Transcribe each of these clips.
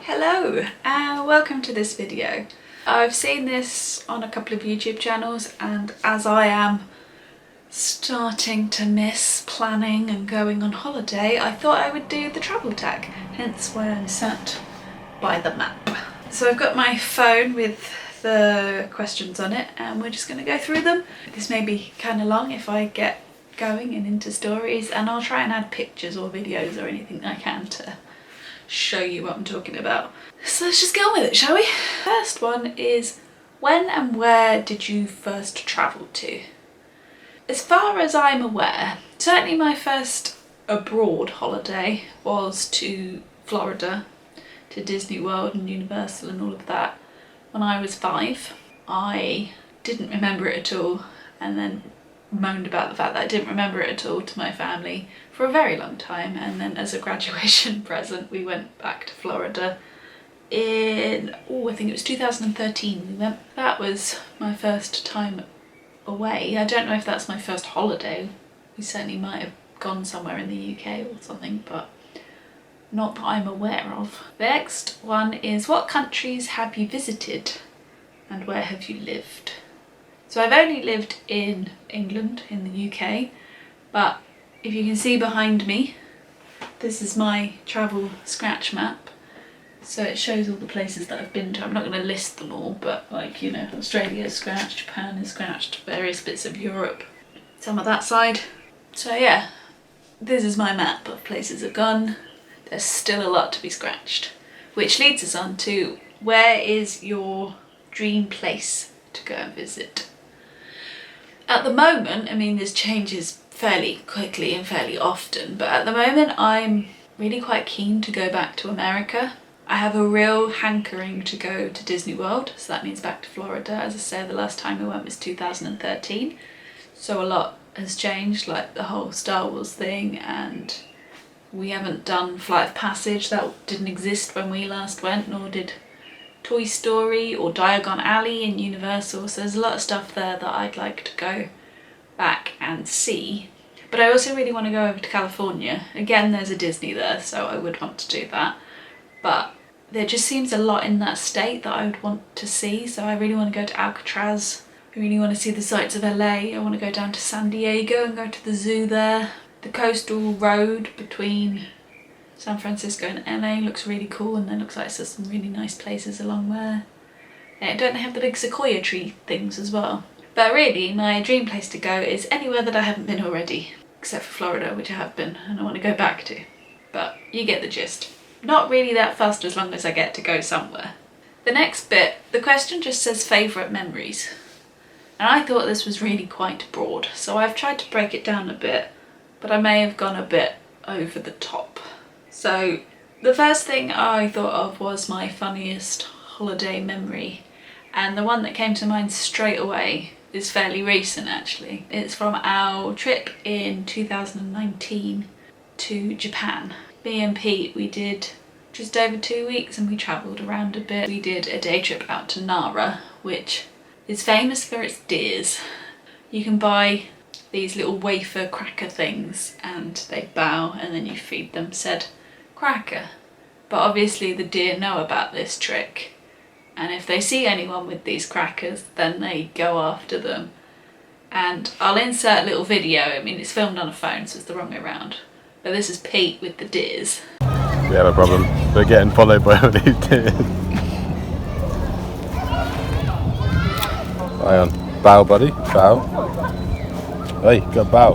Hello and welcome to this video. I've seen this on a couple of YouTube channels, and as I am starting to miss planning and going on holiday, I thought I would do the travel tag, hence why I'm sat by the map. So I've got my phone with the questions on it and we're just going to go through them. This may be kind of long if I get going and into stories, and I'll try and add pictures or videos or anything I can to show you what I'm talking about. So let's just get on with it, shall we? First one is, when and where did you first travel to? As far as I'm aware, certainly my first abroad holiday was to Florida, to Disney World and Universal and all of that when I was 5. I didn't remember it at all, and then moaned about the fact that I didn't remember it at all to my family for a very long time, and then as a graduation present we went back to Florida in, I think it was 2013 we went. That was my first time away. I don't know if that's my first holiday. We certainly might have gone somewhere in the UK or something, but not that I'm aware of. The next one is, what countries have you visited and where have you lived? So I've only lived in England, in the UK, but if you can see behind me, this is my travel scratch map. So it shows all the places that I've been to. I'm not going to list them all, but like, you know, Australia is scratched, Japan is scratched, various bits of Europe, some of that side. So yeah, this is my map of places I've gone. There's still a lot to be scratched, which leads us on to, where is your dream place to go and visit? At the moment, I mean, this changes fairly quickly and fairly often, but at the moment I'm really quite keen to go back to America. I have a real hankering to go to Disney World, so that means back to Florida. As I said, the last time I went was 2013, so a lot has changed, like the whole Star Wars thing, and we haven't done Flight of Passage. That didn't exist when we last went, nor did Toy Story or Diagon Alley in Universal, so there's a lot of stuff there that I'd like to go back and see. But I also really want to go over to California. Again, there's a Disney there, so I would want to do that. But there just seems a lot in that state that I would want to see, so I really want to go to Alcatraz. I really want to see the sights of LA. I want to go down to San Diego and go to the zoo there. The coastal road between San Francisco and LA looks really cool, and there looks like there's some really nice places along there. Don't they have the big sequoia tree things as well? But really, my dream place to go is anywhere that I haven't been already, except for Florida, which I have been and I want to go back to. But you get the gist. Not really that fussed as long as I get to go somewhere. The next bit, the question just says favourite memories. And I thought this was really quite broad, so I've tried to break it down a bit, but I may have gone a bit over the top. So the first thing I thought of was my funniest holiday memory, and the one that came to mind straight away is fairly recent actually. It's from our trip in 2019 to Japan. Me and Pete, we did just over 2 weeks and we travelled around a bit. We did a day trip out to Nara, which is famous for its deers. You can buy these little wafer cracker things and they bow and then you feed them said cracker. But obviously the deer know about this trick, and if they see anyone with these crackers then they go after them. And I'll insert a little video. I mean, it's filmed on a phone, so it's the wrong way around, but this is Pete with the deers. We have a problem. We're getting followed by all these deers. Hang on. Bow, buddy. Bow. Hey, got bow.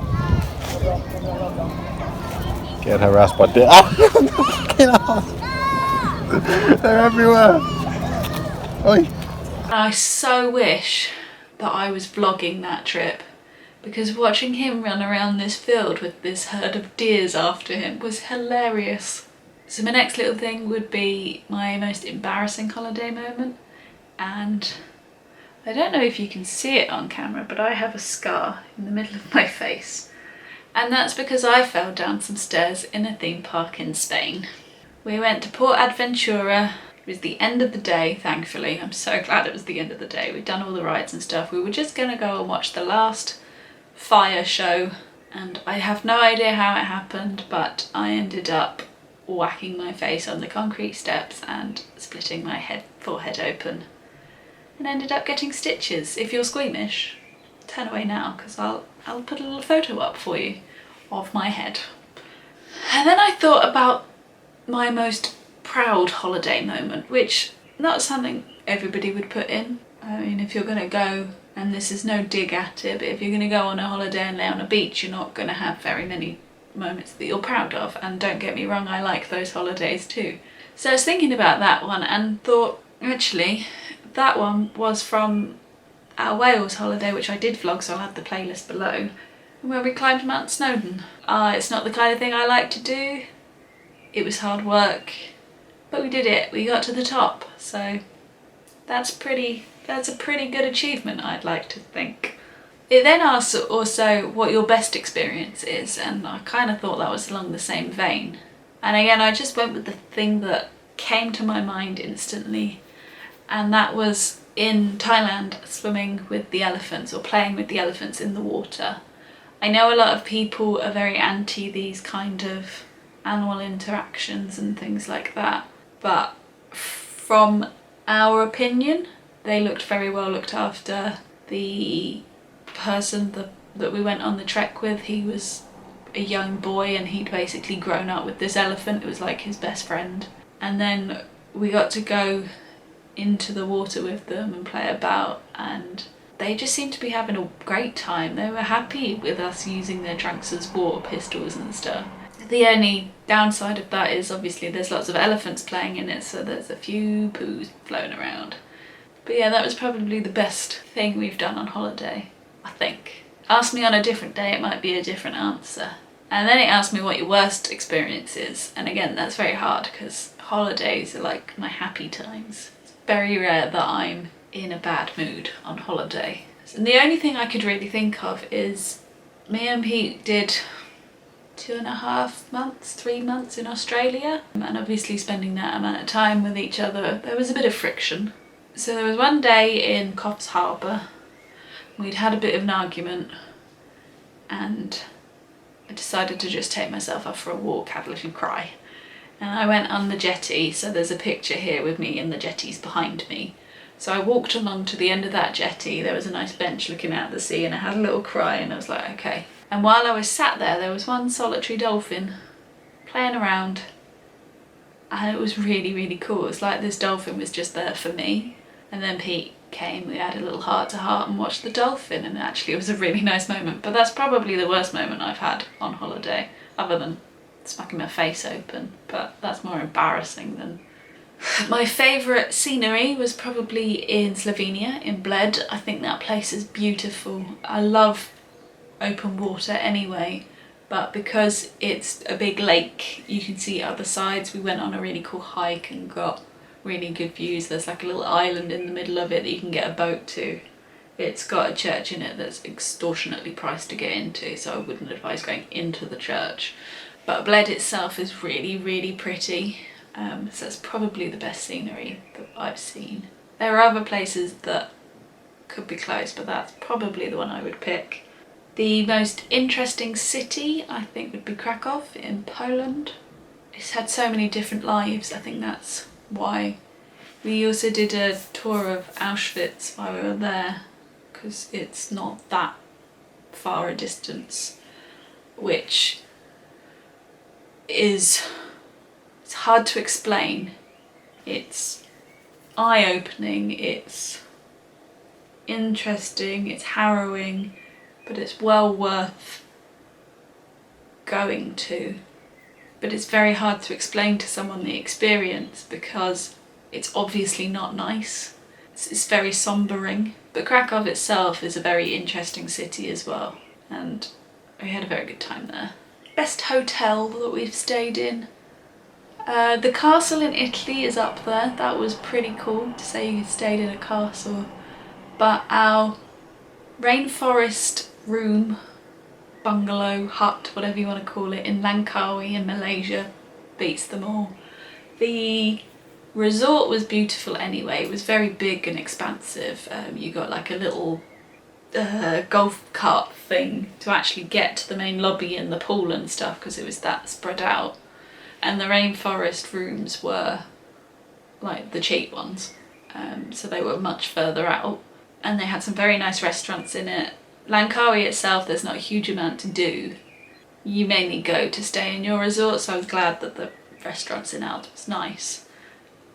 Getting harassed by deer. They're everywhere. Oi. I so wish that I was vlogging that trip, because watching him run around this field with this herd of deers after him was hilarious. So my next little thing would be my most embarrassing holiday moment, and I don't know if you can see it on camera, but I have a scar in the middle of my face, and that's because I fell down some stairs in a theme park in Spain. We went to Port Aventura. It was the end of the day, thankfully. I'm so glad it was the end of the day. We'd done all the rides and stuff. We were just gonna go and watch the last fire show, and I have no idea how it happened, but I ended up whacking my face on the concrete steps and splitting my forehead open, and ended up getting stitches. If you're squeamish, turn away now, because I'll put a little photo up for you of my head. And then I thought about my most proud holiday moment, which not something everybody would put in. I mean, if you're gonna go, and this is no dig at it, but if you're gonna go on a holiday and lay on a beach, you're not gonna have very many moments that you're proud of. And don't get me wrong, I like those holidays too. So I was thinking about that one and thought, actually, that one was from our Wales holiday, which I did vlog, so I'll have the playlist below, where we climbed Mount Snowdon. It's not the kind of thing I like to do. It was hard work, but we did it. We got to the top, so that's a pretty good achievement, I'd like to think. It then asks also what your best experience is, and I kind of thought that was along the same vein. And again, I just went with the thing that came to my mind instantly, and that was in Thailand, swimming with the elephants, or playing with the elephants in the water. I know a lot of people are very anti these kind of animal interactions and things like that, but from our opinion, they looked very well looked after. The person that we went on the trek with, he was a young boy and he'd basically grown up with this elephant. It was like his best friend. And then we got to go into the water with them and play about, and they just seemed to be having a great time. They were happy with us using their trunks as water pistols and stuff. The only downside of that is obviously there's lots of elephants playing in it, so there's a few poos flown around. But yeah, that was probably the best thing we've done on holiday, I think. Ask me on a different day, it might be a different answer. And then it asked me what your worst experience is. And again, that's very hard because holidays are like my happy times. It's very rare that I'm in a bad mood on holiday. And the only thing I could really think of is me and Pete did 2.5 months, 3 months in Australia, and obviously spending that amount of time with each other, there was a bit of friction. So there was one day in Coffs Harbour, we'd had a bit of an argument, and I decided to just take myself off for a walk, have a little cry. And I went on the jetty, so there's a picture here with me and the jetties behind me. So I walked along to the end of that jetty, there was a nice bench looking out at the sea, and I had a little cry, and I was like, okay. And while I was sat there was one solitary dolphin playing around, and it was really, really cool. It's like this dolphin was just there for me. And then Pete came, we had a little heart-to-heart and watched the dolphin, and actually it was a really nice moment. But that's probably the worst moment I've had on holiday, other than smacking my face open, but that's more embarrassing than... My favourite scenery was probably in Slovenia, in Bled. I think that place is beautiful. I love open water anyway, but because it's a big lake, you can see other sides. We went on a really cool hike and got really good views. There's like a little island in the middle of it that you can get a boat to. It's got a church in it that's extortionately priced to get into, so I wouldn't advise going into the church. But Bled itself is really, really pretty. So it's probably the best scenery that I've seen. There are other places that could be close, but that's probably the one I would pick. The most interesting city I think would be Krakow in Poland. It's had so many different lives, I think that's why. We also did a tour of Auschwitz while we were there, because it's not that far a distance, which is... it's hard to explain. It's eye-opening, it's interesting, it's harrowing, but it's well worth going to. But it's very hard to explain to someone the experience because it's obviously not nice. It's very sombering. But Krakow itself is a very interesting city as well, and we had a very good time there. Best hotel that we've stayed in. The castle in Italy is up there. That was pretty cool to say you stayed in a castle. But our rainforest room, bungalow, hut, whatever you want to call it, in Langkawi in Malaysia beats them all. The resort was beautiful anyway. It was very big and expansive. You got like a little golf cart thing to actually get to the main lobby and the pool and stuff because it was that spread out. and the rainforest rooms were like the cheap ones, so they were much further out, and they had some very nice restaurants in it. Langkawi itself, there's not a huge amount to do. You mainly go to stay in your resort, so I was glad that the restaurants in Alde was nice,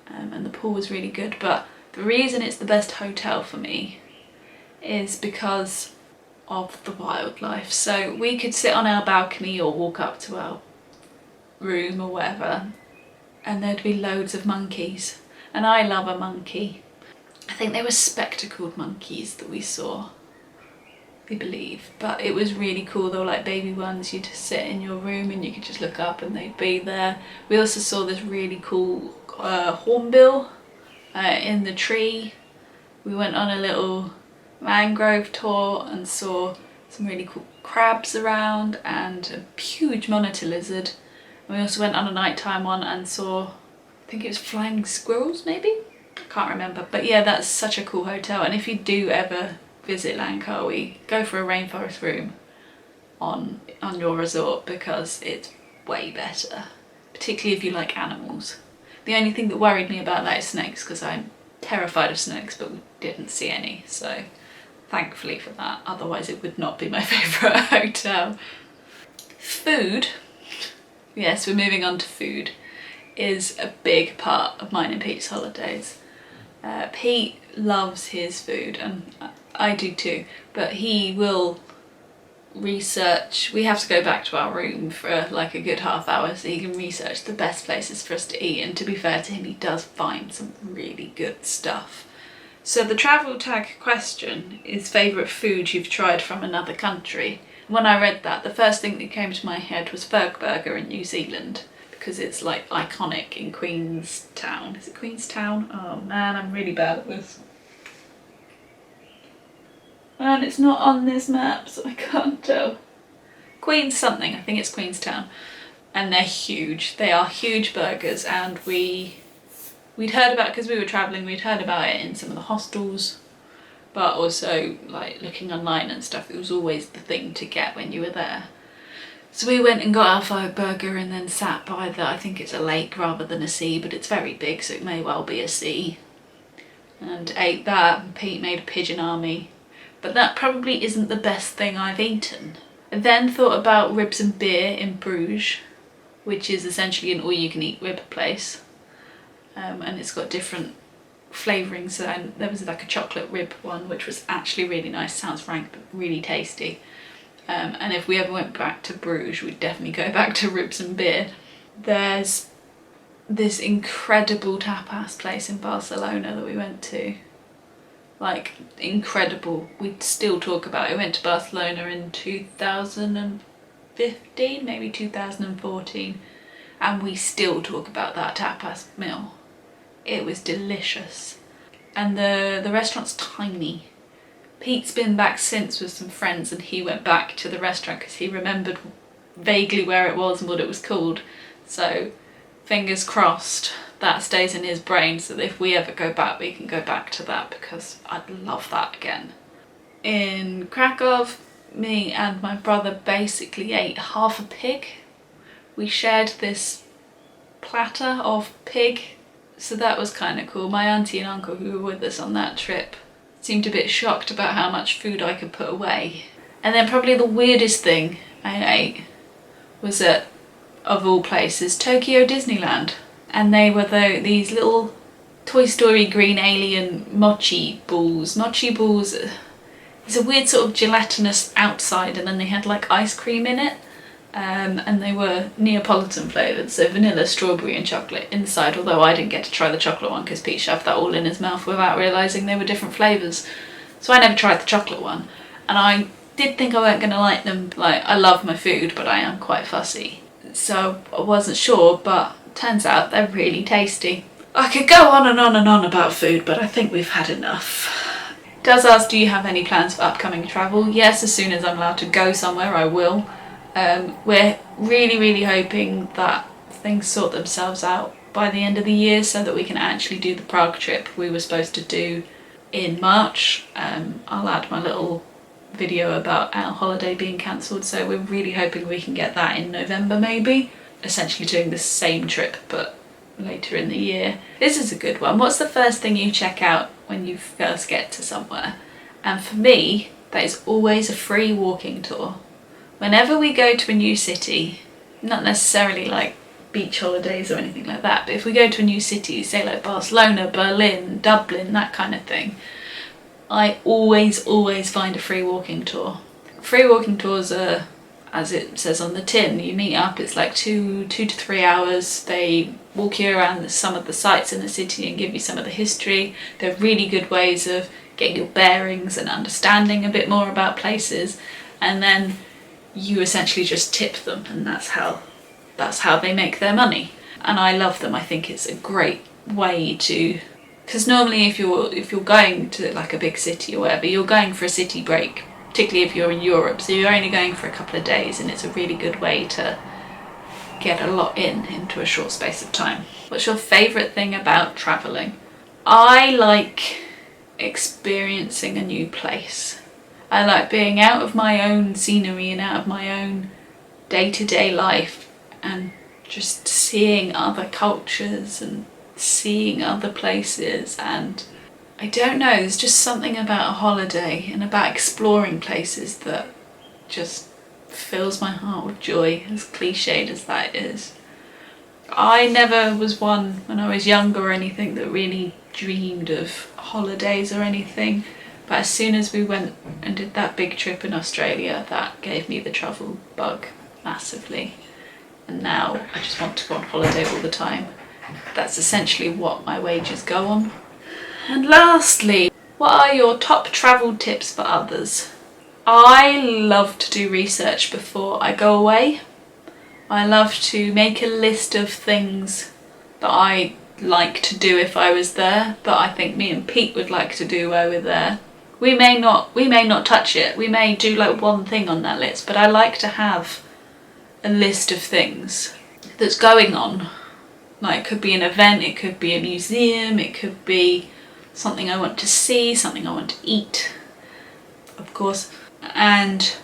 and the pool was really good. But the reason it's the best hotel for me is because of the wildlife. So we could sit on our balcony or walk up to our room or whatever, and there'd be loads of monkeys, and I love a monkey. I think they were spectacled monkeys that we saw, I believe, but it was really cool. They were like baby ones. You'd sit in your room and you could just look up and they'd be there. We also saw this really cool hornbill in the tree. We went on a little mangrove tour and saw some really cool crabs around and a huge monitor lizard. And we also went on a nighttime one and saw, I think it was flying squirrels maybe? I can't remember, but yeah, that's such a cool hotel. And if you do ever visit Langkawi, go for a rainforest room on your resort, because it's way better, particularly if you like animals. The only thing that worried me about that is snakes, because I'm terrified of snakes, but we didn't see any, so thankfully for that, otherwise it would not be my favourite hotel. Food, yes, we're moving on to food, is a big part of mine and Pete's holidays. Pete loves his food, and I do too, but he will research. We have to go back to our room for like a good half hour so he can research the best places for us to eat, and to be fair to him, he does find some really good stuff. So the travel tag question is favourite food you've tried from another country. When I read that, the first thing that came to my head was Burger in New Zealand, because it's like iconic in Queenstown. Is it Queenstown? Oh man, I'm really bad at this. And it's not on this map, so I can't tell. Queens something, I think it's Queenstown. And they're huge. They are huge burgers, and we'd heard about, because we were travelling, we'd heard about it in some of the hostels, but also like looking online and stuff, it was always the thing to get when you were there. So we went and got our burger and then sat by I think it's a lake rather than a sea, but it's very big, so it may well be a sea. And ate that, and Pete made a pigeon army. But that probably isn't the best thing I've eaten. I then thought about Ribs and Beer in Bruges, which is essentially an all-you-can-eat rib place. And it's got different flavourings. So there was like a chocolate rib one, which was actually really nice. Sounds rank, but really tasty. And if we ever went back to Bruges, we'd definitely go back to Ribs and Beer. There's this incredible tapas place in Barcelona that we went to. Like, incredible. We'd still talk about it. We went to Barcelona in 2015, maybe 2014, and we still talk about that tapas meal. It was delicious. And the restaurant's tiny. Pete's been back since with some friends, and he went back to the restaurant because he remembered vaguely where it was and what it was called. So fingers crossed that stays in his brain, so that if we ever go back, we can go back to that, because I'd love that again. In Krakow, me and my brother basically ate half a pig. We shared this platter of pig, so that was kind of cool. My auntie and uncle who were with us on that trip seemed a bit shocked about how much food I could put away. And then probably the weirdest thing I ate was at, of all places, Tokyo Disneyland. And they were these little Toy Story green alien mochi balls. Mochi balls is a weird sort of gelatinous outside, and then they had like ice cream in it. And they were Neapolitan flavoured, so vanilla, strawberry and chocolate inside, although I didn't get to try the chocolate one because Pete shoved that all in his mouth without realising they were different flavours. So I never tried the chocolate one, and I did think I weren't going to like them. Like, I love my food, but I am quite fussy, so I wasn't sure, but turns out they're really tasty. I could go on and on and on about food, but I think we've had enough. Does ask, do you have any plans for upcoming travel? Yes, as soon as I'm allowed to go somewhere, I will. We're really hoping that things sort themselves out by the end of the year, so that we can actually do the Prague trip we were supposed to do in March. I'll add my little video about our holiday being cancelled, so we're really hoping we can get that in November maybe. essentially doing the same trip but later in the year. This is a good one. What's the first thing you check out when you first get to somewhere? And for me, that is always a free walking tour. Whenever we go to a new city, not necessarily like beach holidays or anything like that, but if we go to a new city, say like Barcelona, Berlin, Dublin, that kind of thing, I always find a free walking tour. Free walking tours are, as it says on the tin, you meet up, it's like 2 to 3 hours. They walk you around some of the sites in the city and give you some of the history. They're really good ways of getting your bearings and understanding a bit more about places, and then you essentially just tip them, and that's how they make their money. And I love them. I think it's a great way to, because normally if you're going to like a big city or whatever, you're going for a city break, particularly if you're in Europe, so you're only going for a couple of days, and it's a really good way to get a lot into a short space of time. What's your favourite thing about travelling? I like experiencing a new place. I like being out of my own scenery and out of my own day-to-day life and just seeing other cultures and seeing other places. And I don't know, there's just something about a holiday and about exploring places that just fills my heart with joy, as cliched as that is. I never was one when I was younger or anything that really dreamed of holidays or anything, but as soon as we went and did that big trip in Australia, that gave me the travel bug massively, and now I just want to go on holiday all the time. That's essentially what my wages go on. And lastly, what are your top travel tips for others? I love to do research before I go away. I love to make a list of things that I like to do if I was there, that I think me and Pete would like to do while we're there. We may not touch it, we may do like one thing on that list, but I like to have a list of things that's going on. Like, it could be an event, it could be a museum, it could be something I want to see, something I want to eat, of course, and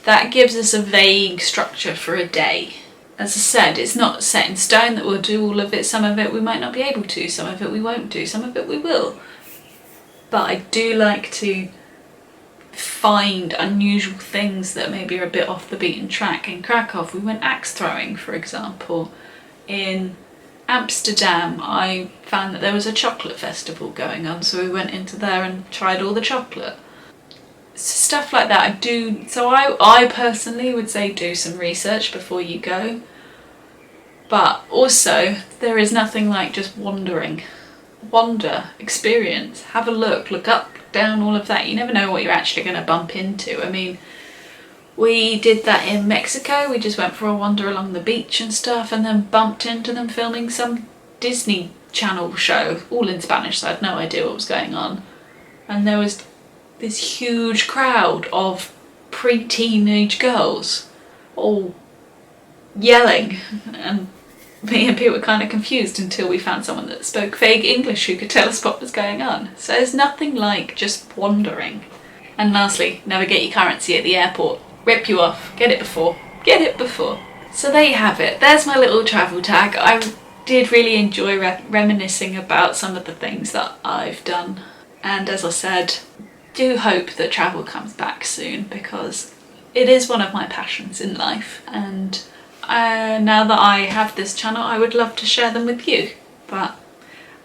that gives us a vague structure for a day. As I said, it's not set in stone that we'll do all of it. Some of it we might not be able to, some of it we won't do, some of it we will. But I do like to find unusual things that maybe are a bit off the beaten track. In Krakow, we went axe throwing, for example. In Amsterdam, I found that there was a chocolate festival going on, so we went into there and tried all the chocolate. Stuff like that I do. So I personally would say do some research before you go, but also there is nothing like just wandering. Wander, experience, have a look up, down, all of that. You never know what you're actually going to bump into. I mean, we did that in Mexico. We just went for a wander along the beach and stuff, and then bumped into them filming some Disney Channel show, all in Spanish, so I had no idea what was going on. And there was this huge crowd of pre-teenage girls all yelling, and me and Pete were kind of confused until we found someone that spoke vague English who could tell us what was going on. So there's nothing like just wandering. And lastly, never get your currency at the airport. Rip you off. Get it before. Get it before. So there you have it. There's my little travel tag. I did really enjoy reminiscing about some of the things that I've done. And as I said, do hope that travel comes back soon, because it is one of my passions in life, and now that I have this channel I would love to share them with you, but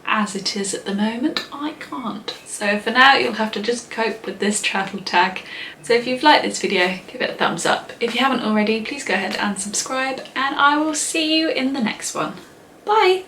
as it is at the moment I can't. So for now you'll have to just cope with this travel tag. So if you've liked this video, give it a thumbs up. If you haven't already, please go ahead and subscribe, and I will see you in the next one. Bye!